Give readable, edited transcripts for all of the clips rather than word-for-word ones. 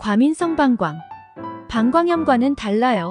과민성 방광. 방광염과는 달라요.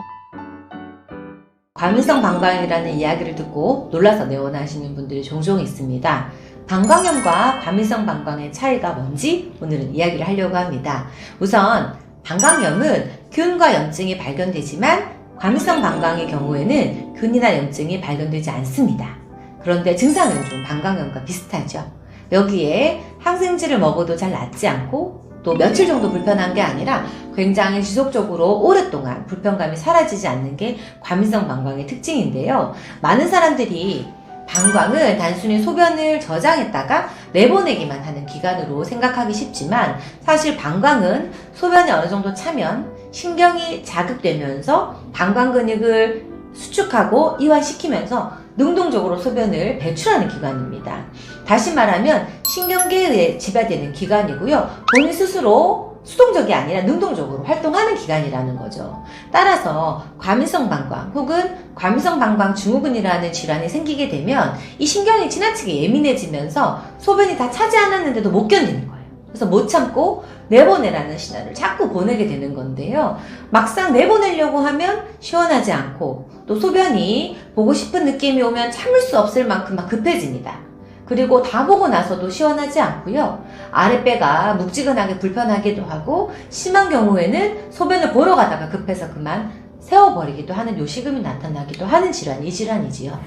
과민성 방광이라는 이야기를 듣고 놀라서 내원하시는 분들이 종종 있습니다. 방광염과 과민성 방광의 차이가 뭔지 오늘은 이야기를 하려고 합니다. 우선 방광염은 균과 염증이 발견되지만 과민성 방광의 경우에는 균이나 염증이 발견되지 않습니다. 그런데 증상은 좀 방광염과 비슷하죠. 여기에 항생제를 먹어도 잘 낫지 않고 또 며칠 정도 불편한 게 아니라 굉장히 지속적으로 오랫동안 불편감이 사라지지 않는 게 과민성 방광의 특징인데요. 많은 사람들이 방광을 단순히 소변을 저장했다가 내보내기만 하는 기관으로 생각하기 쉽지만 사실 방광은 소변이 어느 정도 차면 신경이 자극되면서 방광 근육을 수축하고 이완시키면서 능동적으로 소변을 배출하는 기관입니다. 다시 말하면 신경계에 의해 지배되는 기관이고요. 본인 스스로 수동적이 아니라 능동적으로 활동하는 기관이라는 거죠. 따라서 과민성 방광 혹은 과민성 방광 증후군이라는 질환이 생기게 되면 이 신경이 지나치게 예민해지면서 소변이 다 차지 않았는데도 못 견디는 거예요. 그래서 못 참고 내보내라는 신호를 자꾸 보내게 되는 건데요. 막상 내보내려고 하면 시원하지 않고 또 소변이 보고 싶은 느낌이 오면 참을 수 없을 만큼 막 급해집니다. 그리고 다 보고 나서도 시원하지 않고요. 아랫배가 묵지근하게 불편하기도 하고 심한 경우에는 소변을 보러 가다가 급해서 그만 세워버리기도 하는 요식음이 나타나기도 하는 질환이 이 질환이지요.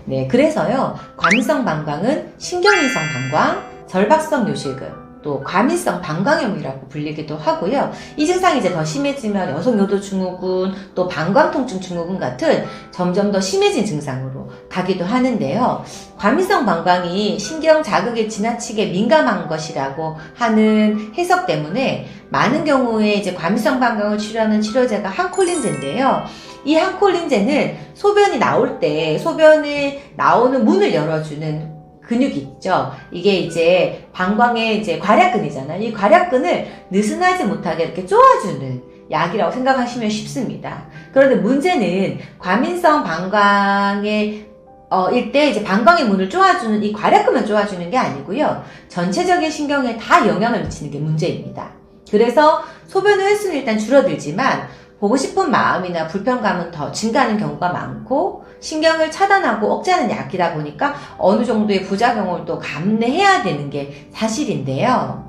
네, 그래서요. 과민성 방광은 신경인성 방광, 절박성 요실금, 또 과민성 방광염이라고 불리기도 하고요. 이 증상이 이제 더 심해지면 여성요도 증후군, 또 방광통증 증후군 같은 점점 더 심해진 증상으로 가기도 하는데요. 과민성 방광이 신경 자극에 지나치게 민감한 것이라고 하는 해석 때문에 많은 경우에 이제 과민성 방광을 치료하는 치료제가 항콜린제인데요. 이 항콜린제는 소변이 나올 때 소변이 나오는 문을 열어주는 근육이 있죠. 이게 이제 방광의 이제 괄약근이잖아요. 이 괄약근을 느슨하지 못하게 이렇게 쪼아주는 약이라고 생각하시면 쉽습니다. 그런데 문제는 과민성 방광의 일때 이제 방광의 문을 쪼아주는 이 괄약근만 쪼아주는 게 아니고요. 전체적인 신경에 다 영향을 미치는 게 문제입니다. 그래서 소변의 횟수는 일단 줄어들지만 보고 싶은 마음이나 불편감은 더 증가하는 경우가 많고 신경을 차단하고 억제하는 약이다 보니까 어느 정도의 부작용을 또 감내해야 되는 게 사실인데요.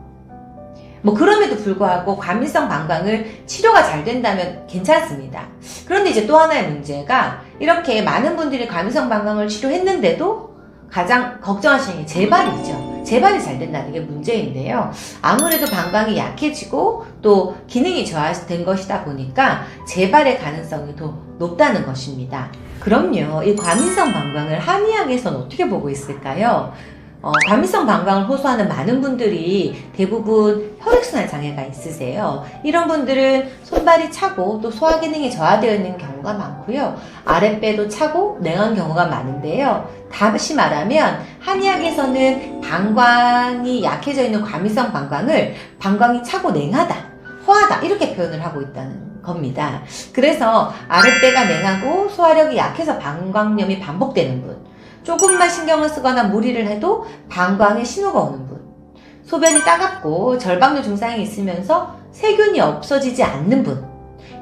그럼에도 불구하고 과민성 방광을 치료가 잘 된다면 괜찮습니다. 그런데 이제 또 하나의 문제가 이렇게 많은 분들이 과민성 방광을 치료했는데도 가장 걱정하시는 게 재발이죠. 재발이 잘 된다는 게 문제인데요. 아무래도 방광이 약해지고 또 기능이 저하된 것이다 보니까 재발의 가능성이 더 높다는 것입니다. 그럼요. 이 과민성 방광을 한의학에서는 어떻게 보고 있을까요? 과민성 방광을 호소하는 많은 분들이 대부분 혈액순환 장애가 있으세요. 이런 분들은 손발이 차고 또 소화 기능이 저하되어 있는 경우가 많고요. 아랫배도 차고 냉한 경우가 많은데요. 다시 말하면 한의학에서는 방광이 약해져 있는 과민성 방광을 방광이 차고 냉하다, 허하다 이렇게 표현을 하고 있다는 겁니다. 그래서 아랫배가 냉하고 소화력이 약해서 방광염이 반복되는 분, 조금만 신경을 쓰거나 무리를 해도 방광에 신호가 오는 분, 소변이 따갑고 절박뇨 증상이 있으면서 세균이 없어지지 않는 분,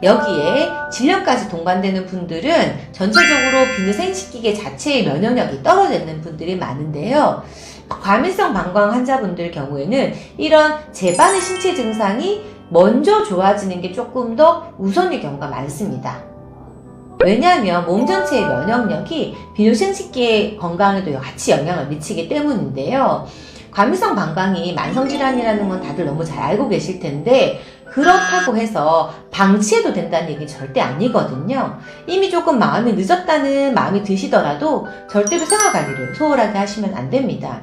여기에 질염까지 동반되는 분들은 전체적으로 비누생식기계 자체의 면역력이 떨어져 있는 분들이 많은데요. 과민성 방광 환자분들 경우에는 이런 재반의 신체 증상이 먼저 좋아지는 게 조금 더 우선일 경우가 많습니다. 왜냐하면 몸 전체의 면역력이 비누생식기의 건강에도 같이 영향을 미치기 때문인데요. 과민성 방광이 만성질환이라는 건 다들 너무 잘 알고 계실 텐데 그렇다고 해서 방치해도 된다는 얘기는 절대 아니거든요. 이미 조금 마음이 늦었다는 마음이 드시더라도 절대로 생활관리를 소홀하게 하시면 안 됩니다.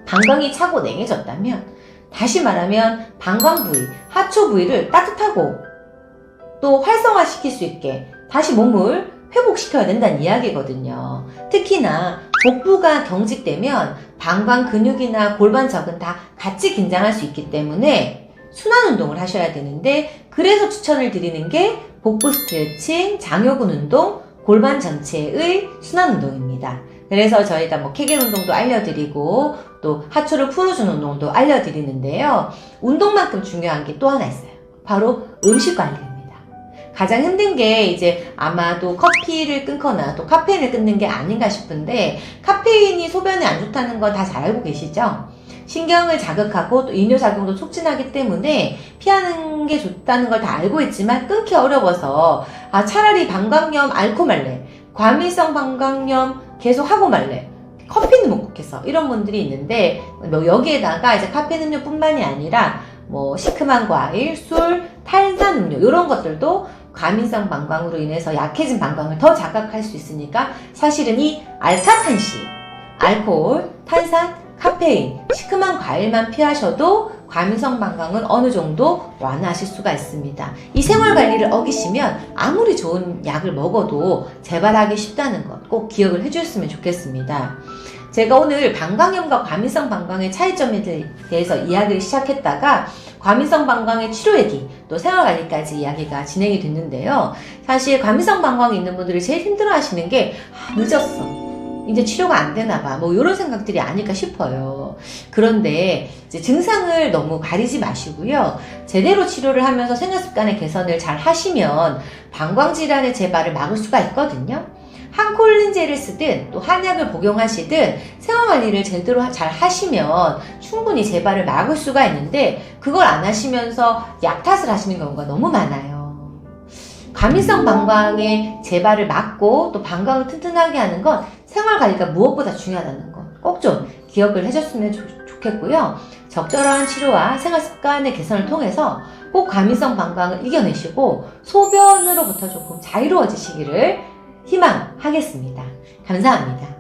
방광이 차고 냉해졌다면 다시 말하면 방광 부위, 하초 부위를 따뜻하고 또 활성화시킬 수 있게 다시 몸을 회복시켜야 된다는 이야기거든요. 특히나 복부가 경직되면 방광 근육이나 골반적은 다 같이 긴장할 수 있기 때문에 순환 운동을 하셔야 되는데 그래서 추천을 드리는 게 복부 스트레칭, 장요근 운동, 골반 전체의 순환 운동입니다. 그래서 저희가 케겔 운동도 알려드리고 또 하초를 풀어주는 운동도 알려드리는데요. 운동만큼 중요한 게 또 하나 있어요. 바로 음식 관리입니다. 가장 힘든 게 이제 아마도 커피를 끊거나 또 카페인을 끊는 게 아닌가 싶은데, 카페인이 소변에 안 좋다는 건 다 잘 알고 계시죠? 신경을 자극하고 또 이뇨작용도 촉진하기 때문에 피하는 게 좋다는 걸 다 알고 있지만 끊기 어려워서 차라리 방광염 앓고 말래, 과민성 방광염 계속 하고 말래, 커피는 못 먹겠어, 이런 분들이 있는데, 여기에다가 이제 카페인 음료뿐만이 아니라 시큼한 과일, 술, 탄산 음료 이런 것들도 과민성 방광으로 인해서 약해진 방광을 더 자극할 수 있으니까, 사실은 이 알카탄시, 알코올, 탄산, 카페인, 시큼한 과일만 피하셔도 과민성 방광은 어느 정도 완화하실 수가 있습니다. 이 생활 관리를 어기시면 아무리 좋은 약을 먹어도 재발하기 쉽다는 것 꼭 기억을 해주셨으면 좋겠습니다. 제가 오늘 방광염과 과민성 방광의 차이점에 대해서 이야기를 시작했다가 과민성 방광의 치료 얘기, 또 생활관리까지 이야기가 진행이 됐는데요. 사실 과민성 방광이 있는 분들이 제일 힘들어 하시는 게 늦었어, 이제 치료가 안 되나 봐, 이런 생각들이 아닐까 싶어요. 그런데 이제 증상을 너무 가리지 마시고요. 제대로 치료를 하면서 생활습관의 개선을 잘 하시면 방광질환의 재발을 막을 수가 있거든요. 항콜린제를 쓰든 또 한약을 복용하시든 생활관리를 제대로 잘 하시면 충분히 재발을 막을 수가 있는데, 그걸 안 하시면서 약 탓을 하시는 경우가 너무 많아요. 과민성 방광의 재발을 막고 또 방광을 튼튼하게 하는 건 생활관리가 무엇보다 중요하다는 거 꼭 좀 기억을 해줬으면 좋겠고요. 적절한 치료와 생활습관의 개선을 통해서 꼭 과민성 방광을 이겨내시고 소변으로부터 조금 자유로워지시기를 희망하겠습니다. 감사합니다.